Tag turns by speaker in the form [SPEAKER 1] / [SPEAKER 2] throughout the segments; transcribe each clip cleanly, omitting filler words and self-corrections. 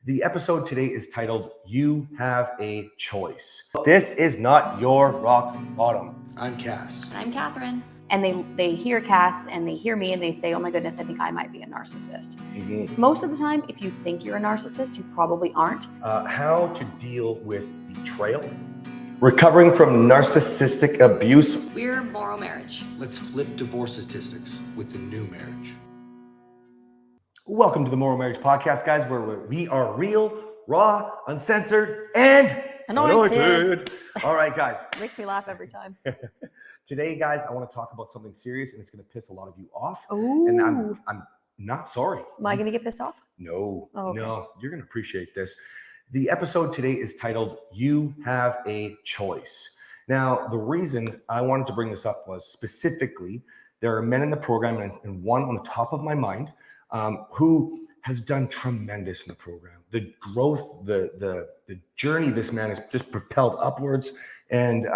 [SPEAKER 1] The episode today is titled, You Have a Choice. This is not your rock bottom.
[SPEAKER 2] I'm Cass.
[SPEAKER 3] And I'm Kathryn.
[SPEAKER 4] And they hear Cass and they hear me and they say, oh my goodness, I think I might be a narcissist.
[SPEAKER 1] Mm-hmm.
[SPEAKER 4] Most of the time, if you think you're a narcissist, you probably aren't.
[SPEAKER 1] How to deal with betrayal. Recovering from narcissistic abuse.
[SPEAKER 3] We're MorrowMarriage.
[SPEAKER 2] Let's flip divorce statistics with the new marriage.
[SPEAKER 1] Welcome to the MorrowMarriage podcast, guys, where we are real, raw, uncensored, and
[SPEAKER 4] Anointed.
[SPEAKER 1] All right, guys.
[SPEAKER 4] Makes me laugh every time.
[SPEAKER 1] Today, guys, I want to talk about something serious, and it's going to piss a lot of you off.
[SPEAKER 4] Ooh.
[SPEAKER 1] And I'm not sorry.
[SPEAKER 4] Am I going to get pissed off?
[SPEAKER 1] No,
[SPEAKER 4] Oh, okay.
[SPEAKER 1] No, you're going to appreciate this. The episode today is titled, You Have a Choice. Now, the reason I wanted to bring this up was specifically, there are men in the program, and one on the top of my mind, who has done tremendous in the program. The growth, the journey this man has just propelled upwards. And,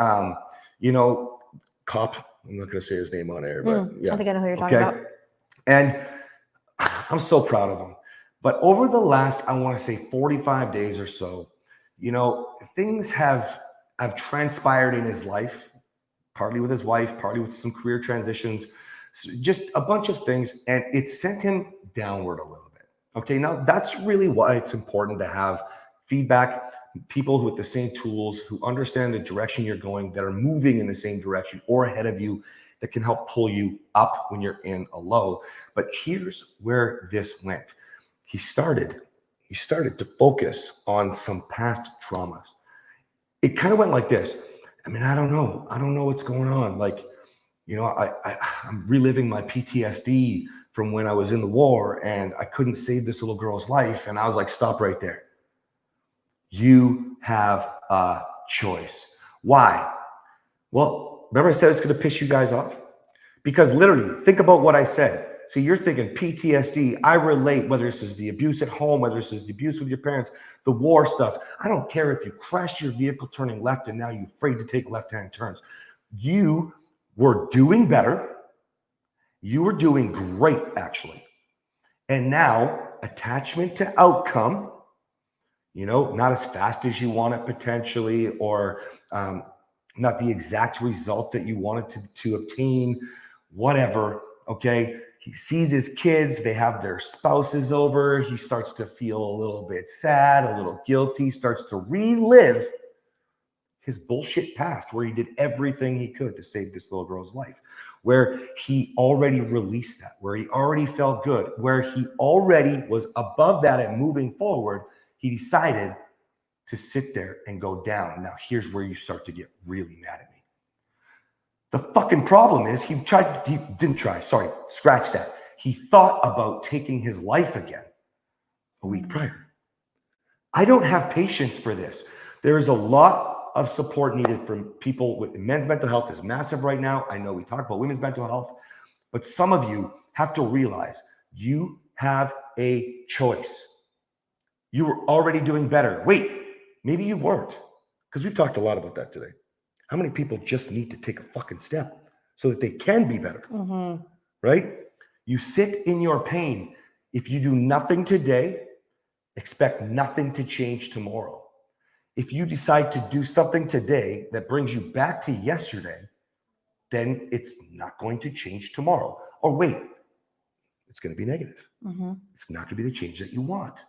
[SPEAKER 1] cop, I'm not going to say his name on air, but yeah.
[SPEAKER 4] I think I know who you're talking about.
[SPEAKER 1] And I'm so proud of him. But over the last, I want to say 45 days or so, things have transpired in his life, partly with his wife, partly with some career transitions, just a bunch of things, and it sent him downward a little bit. Okay, now that's really why it's important to have feedback, people with the same tools, who understand the direction you're going, that are moving in the same direction or ahead of you, that can help pull you up when you're in a low. But here's where this went. He started to focus on some past traumas. It kind of went like this. I don't know what's going on. I'm reliving my PTSD from when I was in the war and I couldn't save this little girl's life. And I was like, stop right there. You have a choice. Why? Well, remember I said it's going to piss you guys off? Because literally, think about what I said. So you're thinking PTSD, I relate, whether this is the abuse at home, whether this is the abuse with your parents, the war stuff. I don't care if you crashed your vehicle turning left and now you're afraid to take left-hand turns. You were doing better. You were doing great, actually. And now attachment to outcome, not as fast as you want it potentially, or not the exact result that you wanted to obtain, whatever, okay? He sees his kids, they have their spouses over. He starts to feel a little bit sad, a little guilty, starts to relive his bullshit past where he did everything he could to save this little girl's life, where he already released that, where he already felt good, where he already was above that and moving forward. He decided to sit there and go down. Now, here's where you start to get really mad at me. The fucking problem is scratch that. He thought about taking his life again a week prior. I don't have patience for this. There is a lot of support needed from people with men's mental health is massive right now. I know we talk about women's mental health, but some of you have to realize you have a choice. You were already doing better. Wait, maybe you weren't, because we've talked a lot about that today. How many people just need to take a fucking step so that they can be better, right? You sit in your pain. If you do nothing today, expect nothing to change tomorrow. If you decide to do something today that brings you back to yesterday, then it's not going to change tomorrow. Or wait, it's going to be negative. It's not going to be the change that you want.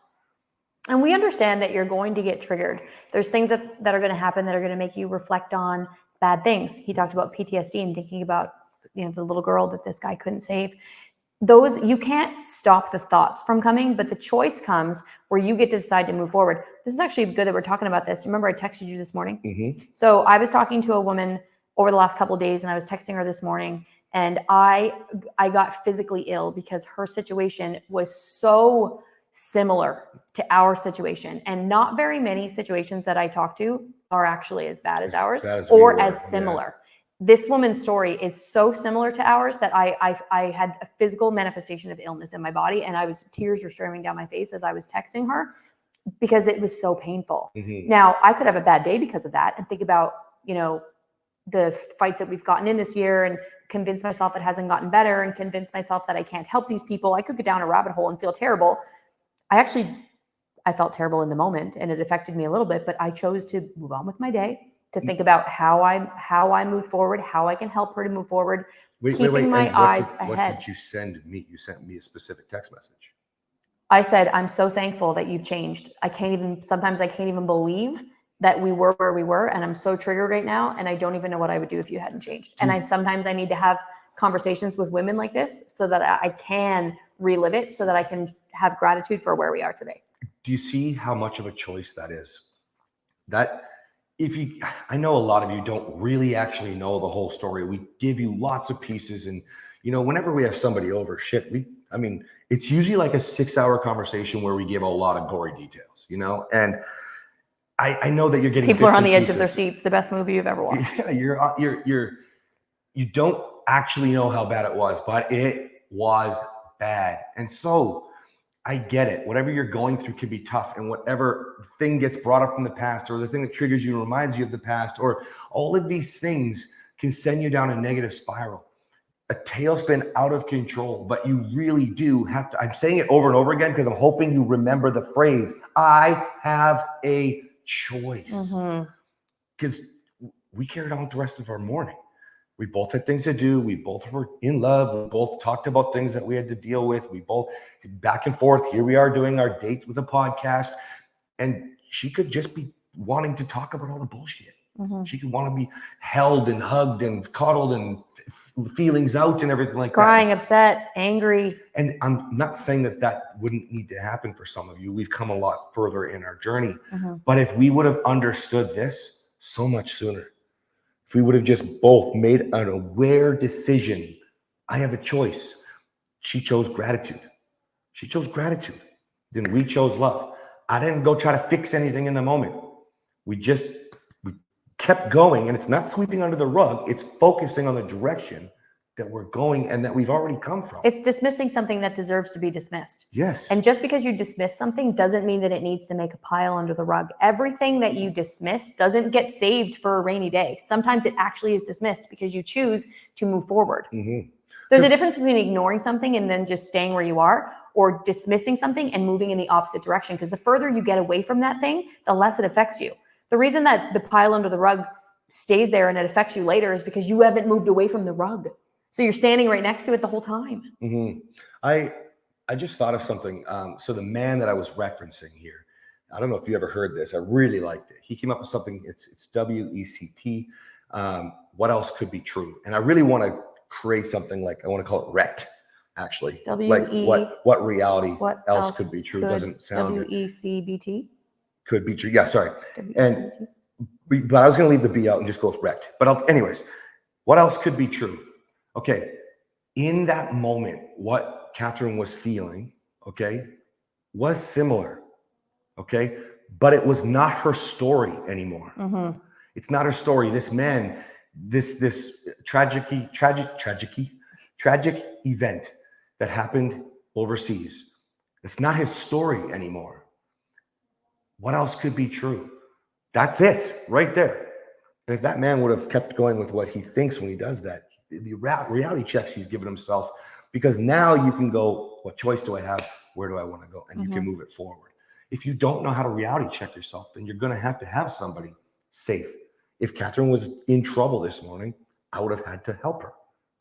[SPEAKER 4] And we understand that you're going to get triggered. There's things that are going to happen that are going to make you reflect on bad things. He talked about PTSD and thinking about, the little girl that this guy couldn't save. Those, you can't stop the thoughts from coming, but the choice comes where you get to decide to move forward. This is actually good that we're talking about this. Do you remember I texted you this morning? So I was talking to a woman over the last couple of days and I was texting her this morning, and I got physically ill because her situation was so similar to our situation, and not very many situations that I talk to are actually as bad as ours or as similar. This woman's story is so similar to ours that I had a physical manifestation of illness in my body, and tears were streaming down my face as I was texting her because it was so painful. Now, I could have a bad day because of that and think about, the fights that we've gotten in this year and convince myself it hasn't gotten better and convince myself that I can't help these people. I could go down a rabbit hole and feel terrible. I felt terrible in the moment and it affected me a little bit, but I chose to move on with my day, to think about how I moved forward, how I can help her to move forward, keeping my
[SPEAKER 1] And
[SPEAKER 4] eyes
[SPEAKER 1] what
[SPEAKER 4] ahead.
[SPEAKER 1] did you send me? You sent me a specific text message.
[SPEAKER 4] I said, I'm so thankful that you've changed. Sometimes I can't even believe that we were where we were. And I'm so triggered right now. And I don't even know what I would do if you hadn't changed. And sometimes I need to have conversations with women like this so that I can relive it, so that I can have gratitude for where we are today.
[SPEAKER 1] Do you see how much of a choice that is? I know a lot of you don't really actually know the whole story. We give you lots of pieces, and whenever we have somebody over, it's usually like a 6-hour conversation where we give a lot of gory details, and I know that you're getting
[SPEAKER 4] people are on
[SPEAKER 1] bits
[SPEAKER 4] the
[SPEAKER 1] and
[SPEAKER 4] edge of their
[SPEAKER 1] pieces.
[SPEAKER 4] seats. The best movie you've ever watched.
[SPEAKER 1] Yeah, you don't actually know how bad it was, but it was bad. And so I get it. Whatever you're going through can be tough, and whatever thing gets brought up from the past, or the thing that triggers you and reminds you of the past, or all of these things can send you down a negative spiral, a tailspin out of control. But you really do have to, I'm saying it over and over again because I'm hoping you remember the phrase, I have a choice. Because we carried on with the rest of our morning. We both had things to do. We both were in love. We both talked about things that we had to deal with. We both back and forth. Here we are doing our date with a podcast. And she could just be wanting to talk about all the bullshit. She could want to be held and hugged and coddled and feelings out and everything like
[SPEAKER 4] Crying,
[SPEAKER 1] that.
[SPEAKER 4] upset, angry.
[SPEAKER 1] And I'm not saying that wouldn't need to happen for some of you. We've come a lot further in our journey. But if we would have understood this so much sooner, if we would have just both made an aware decision, I have a choice. She chose gratitude. She chose gratitude. Then we chose love. I didn't go try to fix anything in the moment. We kept going, and it's not sweeping under the rug. It's focusing on the direction that we're going and that we've already come from.
[SPEAKER 4] It's dismissing something that deserves to be dismissed.
[SPEAKER 1] Yes.
[SPEAKER 4] And just because you dismiss something doesn't mean that it needs to make a pile under the rug. Everything that you dismiss doesn't get saved for a rainy day. Sometimes it actually is dismissed because you choose to move forward. There's a difference between ignoring something and then just staying where you are, or dismissing something and moving in the opposite direction. Because the further you get away from that thing, the less it affects you. The reason that the pile under the rug stays there and it affects you later is because you haven't moved away from the rug. So you're standing right next to it the whole time.
[SPEAKER 1] I just thought of something. So the man that I was referencing here, I don't know if you ever heard this. I really liked it. He came up with something. It's WECT. What else could be true? And I really want to create something like, I want to call it RECT, actually. Like what reality else could be true? Doesn't sound
[SPEAKER 4] WECBT?
[SPEAKER 1] Could be true. Yeah, sorry. But I was going to leave the B out and just go with RECT. But anyways, what else could be true? Okay, in that moment, what Kathryn was feeling, okay, was similar, okay, but it was not her story anymore. It's not her story. This man, this tragic event that happened overseas, it's not his story anymore. What else could be true? That's it, right there. And if that man would have kept going with what he thinks when he does that, the reality checks he's given himself, because now you can go, what choice do I have? Where do I want to go? And you can move it forward. If you don't know how to reality check yourself, then you're going to have somebody safe. If Kathryn was in trouble this morning, I would have had to help her.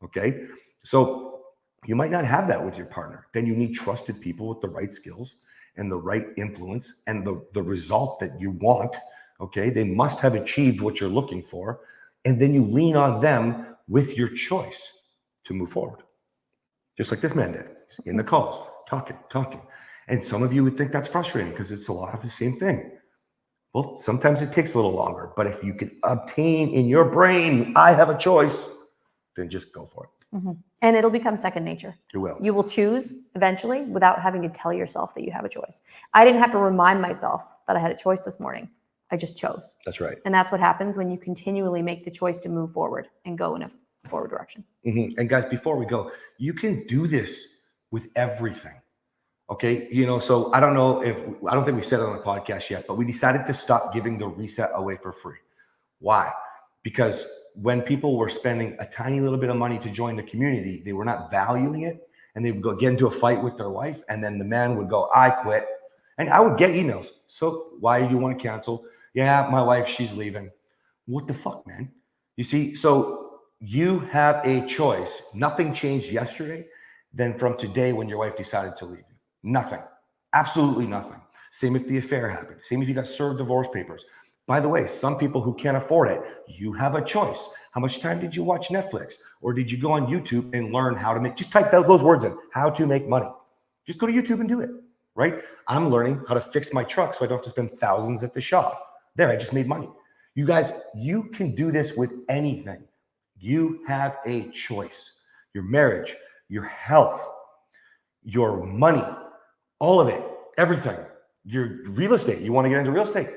[SPEAKER 1] Okay. So you might not have that with your partner. Then you need trusted people with the right skills and the right influence and the result that you want. Okay. They must have achieved what you're looking for. And then you lean on them with your choice to move forward. Just like this man did. He's in the calls, talking. And some of you would think that's frustrating because it's a lot of the same thing. Well, sometimes it takes a little longer, but if you can obtain in your brain, I have a choice, then just go for it.
[SPEAKER 4] And it'll become second nature.
[SPEAKER 1] It will.
[SPEAKER 4] You will choose eventually without having to tell yourself that you have a choice. I didn't have to remind myself that I had a choice this morning. I just chose.
[SPEAKER 1] That's right.
[SPEAKER 4] And that's what happens when you continually make the choice to move forward and go in a forward direction.
[SPEAKER 1] And guys, before we go, you can do this with everything. Okay. So I don't think we said it on the podcast yet, but we decided to stop giving the reset away for free. Why? Because when people were spending a tiny little bit of money to join the community, they were not valuing it, and they would go get into a fight with their wife, and then the man would go, I quit. And I would get emails. So why do you want to cancel? Yeah, my wife, she's leaving. What the fuck, man? You see, so you have a choice. Nothing changed yesterday than from today when your wife decided to leave you. Nothing. Absolutely nothing. Same if the affair happened. Same if you got served divorce papers. By the way, some people who can't afford it, you have a choice. How much time did you watch Netflix? Or did you go on YouTube and learn how to make, just type those words in, how to make money. Just go to YouTube and do it, right? I'm learning how to fix my truck so I don't have to spend thousands at the shop. There, I just made money. You guys, you can do this with anything. You have a choice. Your marriage, your health, your money, all of it, everything. Your real estate. You want to get into real estate.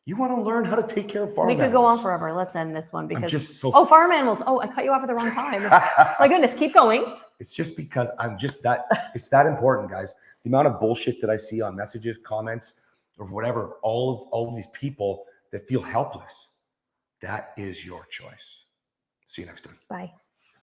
[SPEAKER 1] You want to learn how to take care of farm
[SPEAKER 4] We
[SPEAKER 1] animals.
[SPEAKER 4] could go on forever. Let's end this one because
[SPEAKER 1] just so
[SPEAKER 4] farm animals. Oh, I cut you off at the wrong time. My goodness, keep going.
[SPEAKER 1] It's just because I'm just that, it's that important, guys. The amount of bullshit that I see on messages, comments, or whatever, all of these people that feel helpless, that is your choice. See you next time.
[SPEAKER 4] Bye.